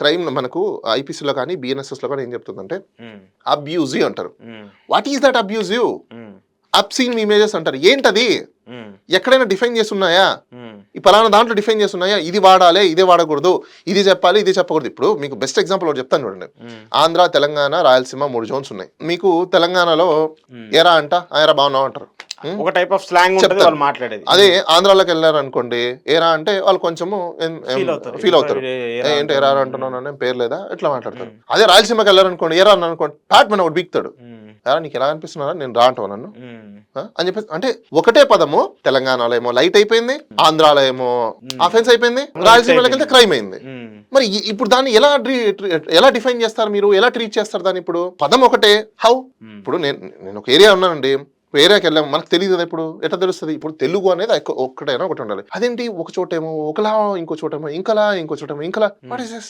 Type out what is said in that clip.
Crime మనకు ఐపీసీలో కానీ BNSS లో కానీ ఏం చెప్తుందంటే ఉమ్, అబ్యూజివ్ అంటారు. Um, what is that abusive? Um, obscene images అంటారు. ఏంటది? ఉమ్, ఎక్కడైనా డిఫైన్ చేస్తున్నాయా? ఉమ్, ఈ పలానా దాంట్లో డిఫైన్ చేస్తున్నాయా? ఇది వాడాలి, ఇదే వాడకూడదు, ఇది చెప్పాలి, ఇది చెప్పకూడదు. ఇప్పుడు మీకు బెస్ట్ ఎగ్జాంపుల్ ఒకటి చెప్తాను చూడండి. ఉమ్, ఆంధ్ర, తెలంగాణ, రాయలసీమ 3 జోన్స్ ఉన్నాయి. మీకు తెలంగాణలో ఏరా అంట, ఏరా బాగున్నావు అంటారు. ఒక టైప్ ఆఫ్ స్లాంగ్ ఉంటుంది చెప్తారు. వాళ్ళు మాట్లాడేది. అదే ఆంధ్రాలోకి వెళ్ళారనుకోండి, ఏరా అంటే వాళ్ళు కొంచెము ఫీల్ అవుతారు. ఏంటి ఏరా అంటున్నాను అని పేరు లేదా ఇట్లా మాట్లాడతారు. అదే రాయలసీమకి వెళ్ళారనుకోండి, ఏరా అని అనుకోండి, ప్యాట్ మన ఒకటి బీక్తాడు. ఏరా నీకు ఎలా అనిపిస్తున్నారా, నేను రా అంటావు నన్ను అని చెప్పేసి. అంటే ఒకటే పదము తెలంగాణలో ఏమో లైట్ అయిపోయింది, ఆంధ్రాలో ఏమో అఫెన్స్ అయిపోయింది, రాయలసీమలోకి వెళ్తే క్రైమ్ అయింది. మరి ఇప్పుడు దాన్ని ఎలా డిఫైన్ చేస్తారు మీరు? ఎలా ట్రీట్ చేస్తారు దాన్ని? ఇప్పుడు పదం ఒకటే, హౌ? ఇప్పుడు నేను ఒక ఏరియా ఉన్నానండి, ఏరియాకి వెళ్ళాము, మనకు తెలియదు కదా. ఇప్పుడు ఎట్లా తెలుస్తుంది? ఇప్పుడు తెలుగు అనేది ఒక్కటైనా ఒకటి ఉండాలి. అదేంటి ఒక చోటేమో ఒకలా, ఇంకో చోటేమో ఇంకలా, ఇంకో చోటేమో ఇంకలా. What is this?